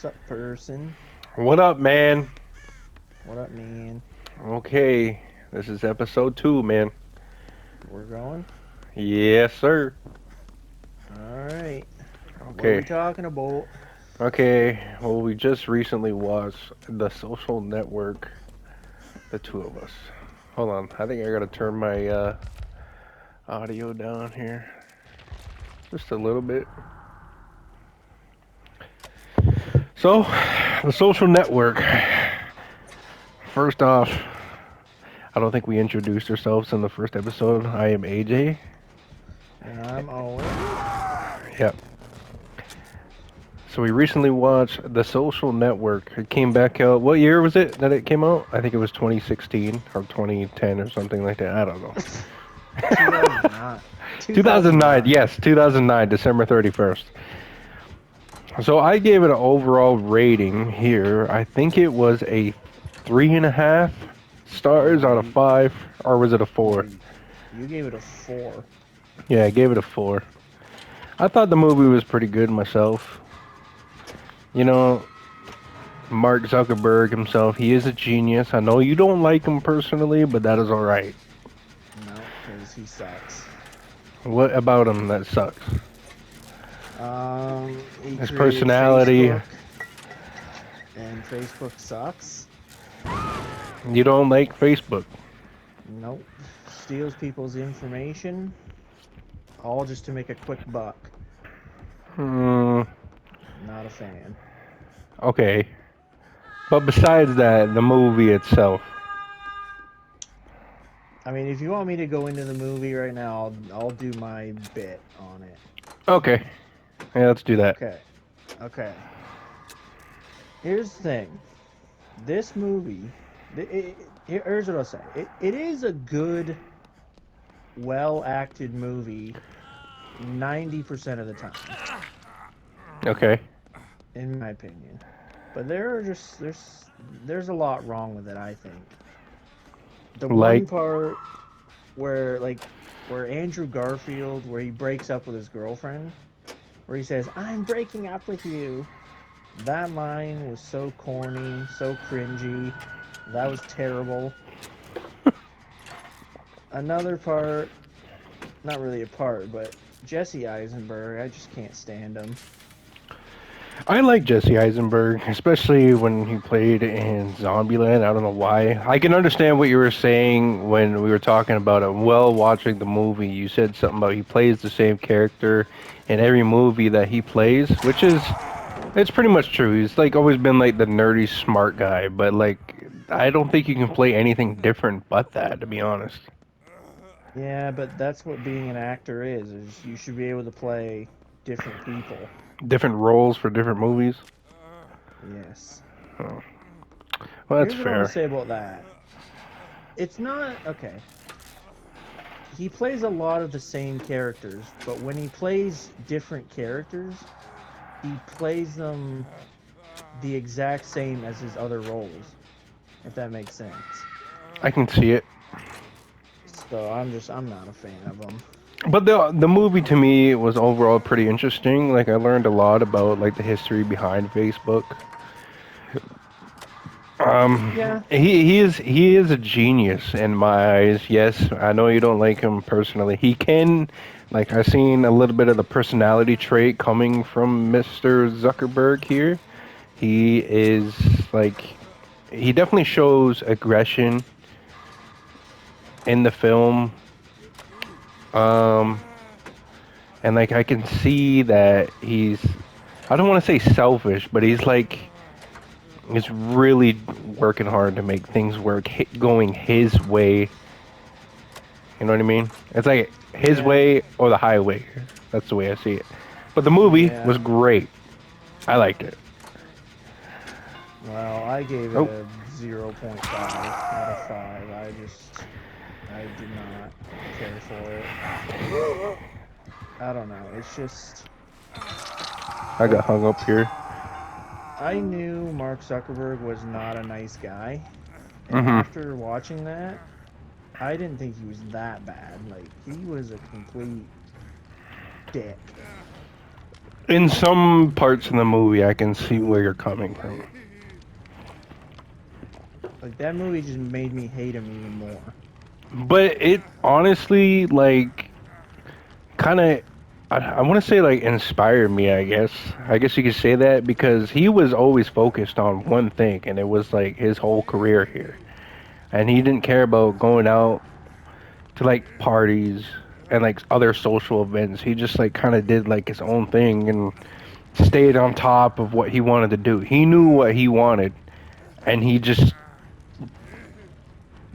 Sup, person? What up, man? What up, man? Okay, this is episode 2, man. We're going? Yes, sir. Alright. What are we Okay, talking about? okay. Well, we just recently watched The Social Network, the two of us. Hold on, I think I gotta turn my audio down here just a little bit. So, The Social Network. First off, I don't think we introduced ourselves in the first episode. I am AJ. And I'm Owen. Yep. So we recently watched The Social Network. It came back out. What year was it that it came out? I think it was 2016 or 2010 or something like that. I don't know. 2009. 2009. 2009. Yes, 2009, December 31st. So I gave it an overall rating here. I think it was a 3.5 stars out of You, 5, or was it a 4? you gave it a 4. Yeah, I gave it a 4. I thought the movie was pretty good myself. You know, Mark Zuckerberg himself, he is a genius. I know you don't like him personally, but that is alright. No, because he sucks. What about him that sucks? He His created personality. Facebook, and Facebook sucks. You don't like Facebook. Nope. Steals people's information, all just to make a quick buck. Hmm, Not a fan. okay. But besides that, the movie itself. I mean, if you want me to go into the movie right now, I'll do my bit on it. Okay. Yeah, let's do that. Okay. Okay. Here's the thing. This movie, here's what I'll say. It is a good, well acted movie 90% of the time, Okay. in my opinion. But there's a lot wrong with it, I think. The Like, one part where where Andrew Garfield where he breaks up with his girlfriend, where he says, "I'm breaking up with you." That line was so corny, so cringy. That was terrible. Another part, not really a part, but Jesse Eisenberg, I just can't stand him. I like Jesse Eisenberg, especially when he played in Zombieland. I don't know why. I can understand what you were saying when we were talking about it. Well, watching the movie, you said something about he plays the same character in every movie that he plays, which is it's pretty much true. He's like always been like the nerdy smart guy, but like I don't think you can play anything different but that, to be honest. Yeah, but that's what being an actor is you should be able to play different people. Different roles for different movies. Yes. Oh. Well, that's Here's what I want to fair. say about that. It's not okay. He plays a lot of the same characters, but when he plays different characters, he plays them the exact same as his other roles, if that makes sense. I can see it. So I'm not a fan of him. But the movie to me was overall pretty interesting. Like I learned a lot about like the history behind Facebook. Yeah, He is a genius in my eyes. Yes, I know you don't like him personally. He can, like I've seen a little bit of the personality trait coming from Mr. Zuckerberg here. He is like he definitely shows aggression in the film. Um, and like I can see that he's I don't want to say selfish, but he's really working hard to make things work going his way. You know what I mean? It's like his yeah, way or the highway. That's the way I see it. But the movie was yeah. great. I liked it. Well, I gave it Oh, a 0.5 out of 5. I did not care for it. I don't know. It's just I got hung up here. I knew Mark Zuckerberg was not a nice guy, and Mhm. after watching that, I didn't think he was that bad. Like he was a complete dick. In some parts of the movie, I can see where you're coming from. Like that movie just made me hate him even more. But it honestly, like, kind of, I want to say, like, inspired me, I guess. I guess you could say that because he was always focused on one thing, and it was, like, his whole career here. And he didn't care about going out to, like, parties and, like, other social events. He just, like, kind of did, like, his own thing and stayed on top of what he wanted to do. He knew what he wanted, and he just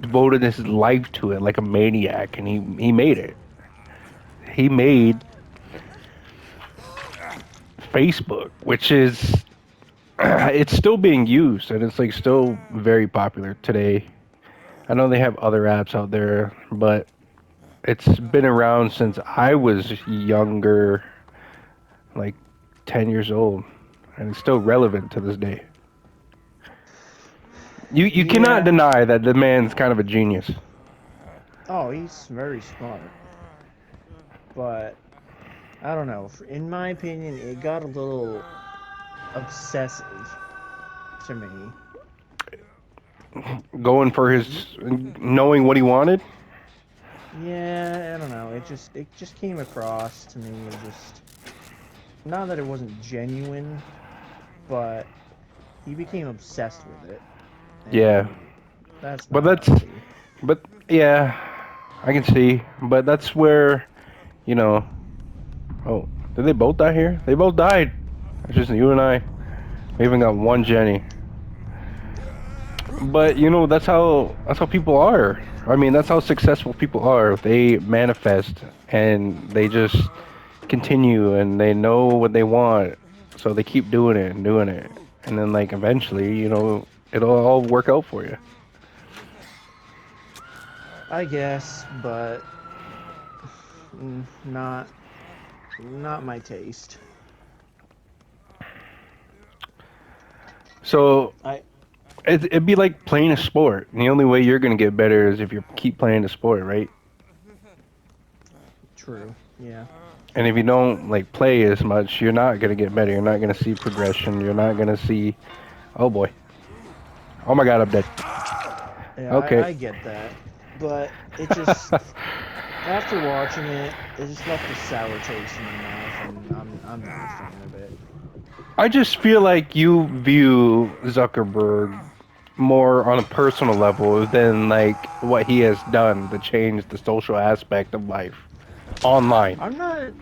devoted his life to it like a maniac, and he made it. He made Facebook, which is it's still being used and it's like still very popular today. I know they have other apps out there, but it's been around since I was younger, like 10 years old, and it's still relevant to this day. You cannot Yeah. deny that the man's kind of a genius. Oh, he's very smart. But I don't know. In my opinion, it got a little obsessive to me. Going for Y- his knowing what he wanted. Yeah, I don't know. It just came across to me as just not that it wasn't genuine, but he became obsessed with it, Yeah, and that's but not that's healthy. but yeah, I can see. But that's where you know. Oh, did they both die here? They both died. It's just you and I. We even got one Jenny. But that's how people are. I mean, that's how successful people are. They manifest and they just continue and they know what they want. So they keep doing it and doing it. And then like eventually, it'll all work out for you. I guess, but not my taste. So I it'd be like playing a sport. And the only way you're gonna get better is if you keep playing the sport, right? True. Yeah. And if you don't like play as much, you're not gonna get better. You're not gonna see progression. You're not gonna see. Oh boy. Oh my God, I'm dead. Yeah, Okay. I get that, but it just after watching it, it just left a sour taste in my mouth, and I'm not a fan of it. I just feel like you view Zuckerberg more on a personal level than like what he has done to change the social aspect of life online. I'm not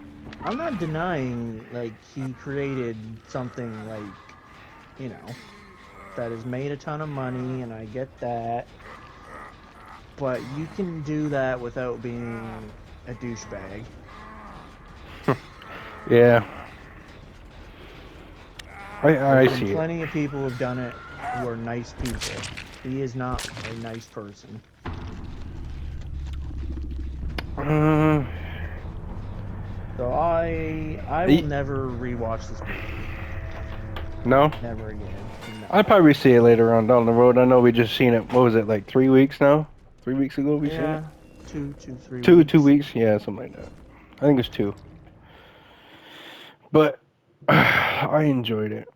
I'm not denying like he created something like, you know, that has made a ton of money, and I get that, but you can do that without being a douchebag. Yeah, I And see it. plenty of people have done it who are nice people. He is not a nice person. Uh, So I will y- never rewatch this movie. no, Never again. No. I'll probably see it later on down the road. I know we just seen it. What was it like 3 weeks now? 3 weeks ago we seen it. Yeah, two, 2 weeks. weeks, yeah, something like that. I think it's two. But I enjoyed it.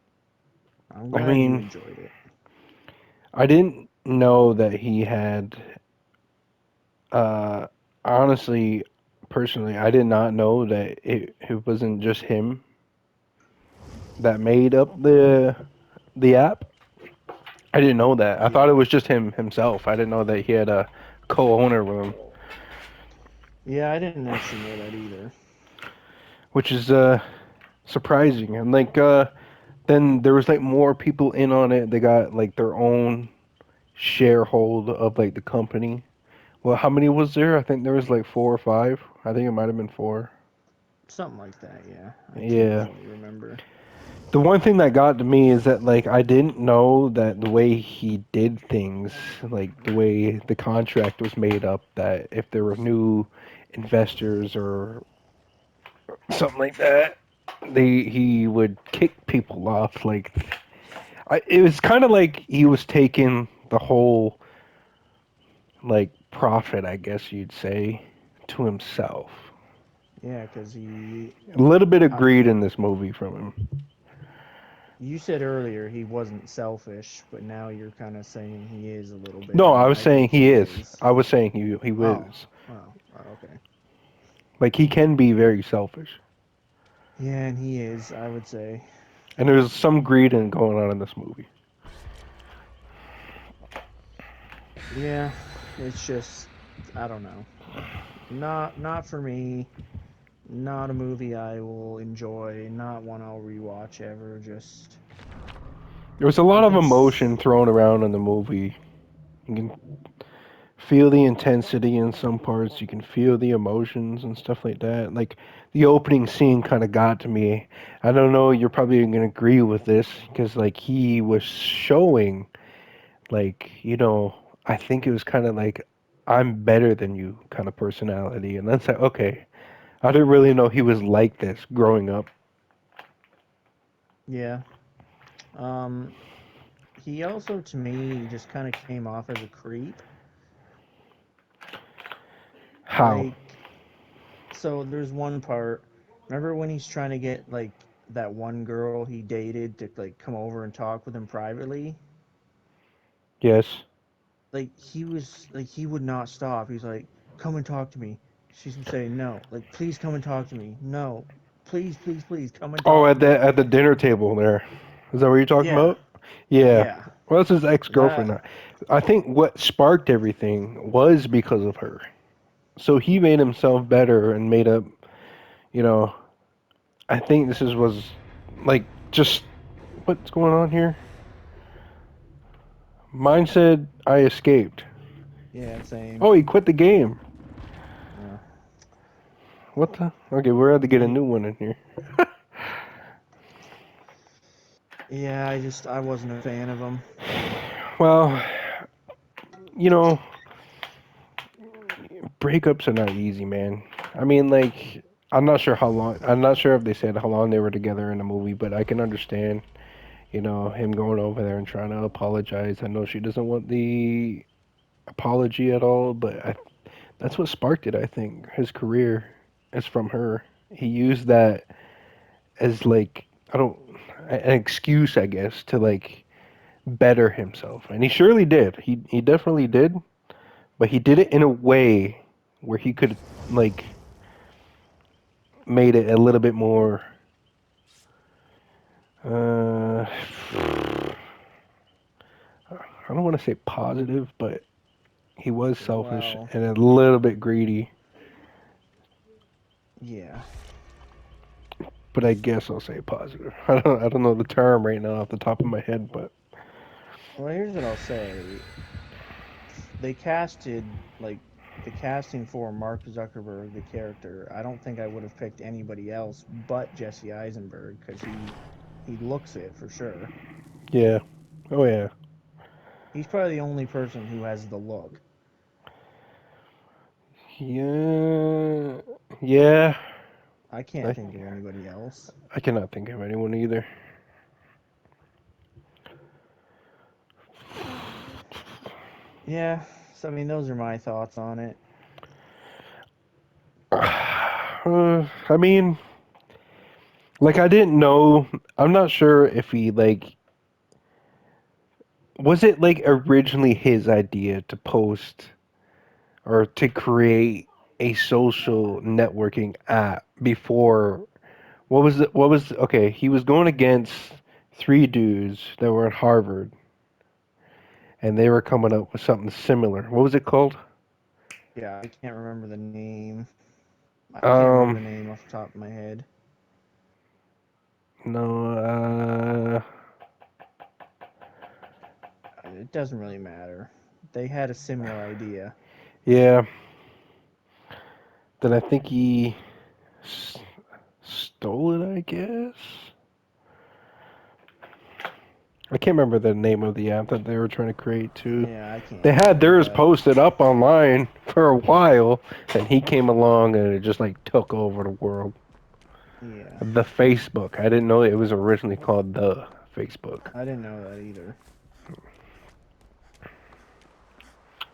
I'm I glad you mean, enjoyed it. I didn't know that he had. Uh, honestly, personally, I did not know that it wasn't just him that made up the app. I didn't know that. I thought Yeah. it was just him himself. I didn't know that he had a co-owner with him, Yeah, I didn't actually know that either. which is surprising. And like then there was like more people in on it. They got like their own sharehold of like the company. Well, how many was there? I think there was like 4 or 5. I think it might have been 4. Something like that, yeah. I can't Yeah. fully remember. The one thing that got to me is that like I didn't know that the way he did things, like the way the contract was made up, that if there were new investors or something like that, he would kick people off. Like it was kind of like he was taking the whole like profit, I guess you'd say, to himself. Yeah, because A little bit of I greed mean, in this movie from him. you said earlier he wasn't selfish, but now you're kind of saying he is a little bit, No, I and was I saying think he he is. is. I was saying he Oh, was. okay. Like he can be very selfish, Yeah, and he is, I would say. and there's some greed in going on in this movie. Yeah, it's just, I don't know. Not for me. Not a movie I will enjoy. Not one I'll rewatch ever. Just There was a lot you of can. emotion thrown around in the movie. You can feel the intensity in some parts. You can feel the emotions and stuff like that. Like the opening scene kind of got to me. I don't know. You're probably gonna agree with this because like he was showing like I think it was kind of like I'm better than you kind of personality, and that's like okay. I didn't really know he was like this growing up. Yeah. Um. He also, to me, just kind of came off as a creep. How? Like, so there's one part. Remember when he's trying to get like that one girl he dated to like come over and talk with him privately? Yes. Like he was like he would not stop. He's like, "Come and talk to me." She's saying, "No, like please come and talk to me. No, please come and Oh, talk to me." at the dinner table there. Is that what you're talking Yeah, about? Yeah. yeah. Well, that's his ex-girlfriend. That I think what sparked everything was because of her. So he made himself better and made up, you know, I think this was like just what's going on here? Mine said I escaped. yeah, same. Oh, he quit the game. Uh, What the? Okay, we're going to get a he, new one in here. yeah, I wasn't a fan of him. Well, you know, breakups are not easy, man. I mean, like, I'm not sure how long. I'm not sure if they said how long they were together in the movie, but I can understand, him going over there and trying to apologize. I know she doesn't want the apology at all, but that's what sparked it. I think his career is from her. He used that as like I don't an excuse, I guess, to like better himself, and he surely did. He definitely did, but he did it in a way where he could like made it a little bit more. Uh, I don't want to say positive, but he was selfish Well, and a little bit greedy. yeah. But I guess I'll say positive. I don't know the term right now off the top of my head, but Well, here's what I'll say. They casted like the casting for Mark Zuckerberg, the character. I don't think I would have picked anybody else but Jesse Eisenberg because he looks it for sure. yeah. Oh yeah. He's probably the only person who has the look. Yeah. Yeah. I can't I think of anybody else. I cannot think of anyone either. Yeah, so I mean, those are my thoughts on it. I mean, like I didn't know. I'm not sure if he like was it like originally his idea to post or to create a social networking app before okay, he was going against three dudes that were at Harvard and they were coming up with something similar. What was it called? Yeah, I can't remember the name. I can't remember Um the name off the top of my head. no It doesn't really matter. They had a similar idea. yeah, then I think he s- stole it, I guess. I can't remember the name of the app that they were trying to create too. Yeah, I They can't had either, theirs but posted up online for a while, and he came along and it just like took over the world. yeah, The Facebook. I didn't know it was originally called the Facebook. I didn't know that either.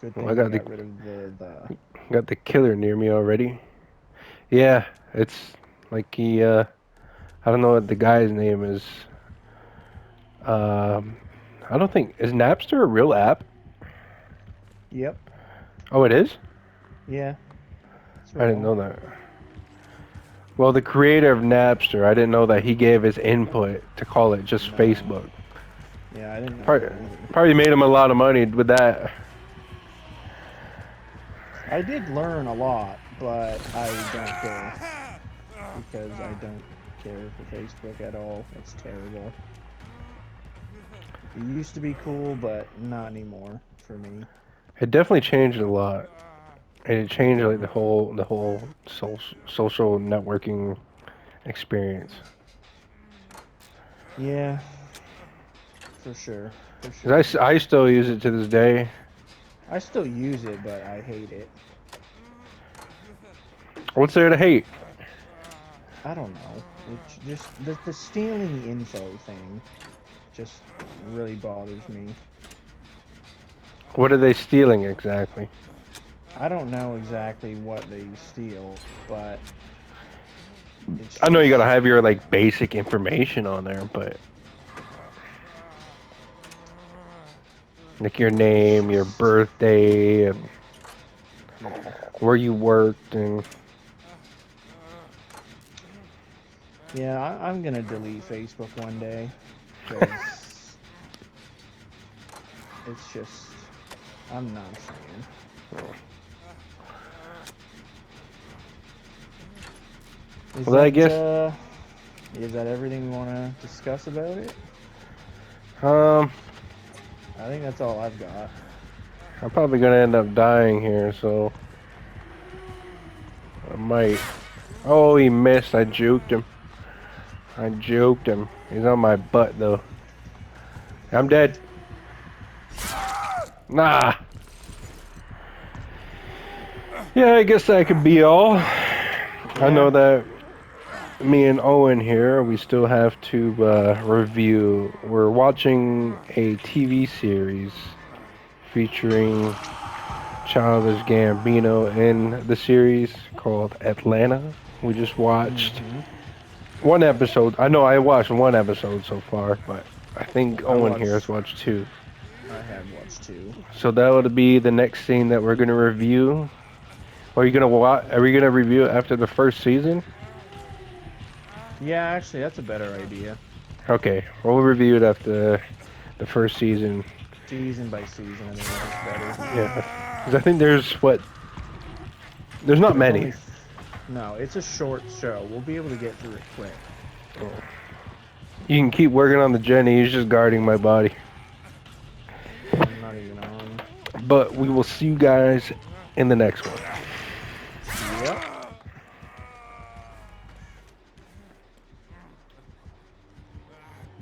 Good Well, thing they got rid of the. got the killer near me already. Yeah, it's like I don't know what the guy's name is. Um, I don't think is Napster a real app? Yep. Oh, it is. Yeah. It's I didn't real. know that. Well, the creator of Napster, I didn't know that he gave his input to call it just No. Facebook. Yeah, I didn't know Probably, that either. probably made him a lot of money with that. I did learn a lot, but I don't care because I don't care for Facebook at all. It's terrible. It used to be cool, but not anymore for me. It definitely changed a lot, and it changed like the whole social networking experience. Yeah, for sure. For 'Cause sure. I still use it to this day. I still use it, but I hate it. What's there to hate? I don't know. It's just the stealing info thing just really bothers me. What are they stealing exactly? I don't know exactly what they steal, but it's I know you gotta just have your like basic information on there, but like your name, your birthday, and yeah. where you worked, and Yeah, I'm gonna delete Facebook one day because it's just I'm not a fan. well, I guess Is that everything we want to discuss about it? um I think that's all I've got. I'm probably gonna end up dying here, so I might. Oh, he missed. I juked him. I juked him. He's on my butt though. I'm dead. Nah. Yeah, I guess that could be all. I know Yeah. that me and Owen here, we still have to review. We're watching a TV series featuring Childish Gambino in the series called Atlanta. We just watched Mm-hmm. one episode. I know I watched one episode so far, but I think Owen here has I watched two. have watched two. So that would be the next scene that we're gonna review. Are you gonna watch? Are we gonna review it after the first season? Yeah, actually, that's a better idea. Okay, we'll review it after the first season. Season by season, I think that's better. Yeah, because I think there's what? There's not There's many. only no. It's a short show. We'll be able to get through it quick. You can keep working on the Jenny. He's just guarding my body. I'm not even on. But we will see you guys in the next one. Yep.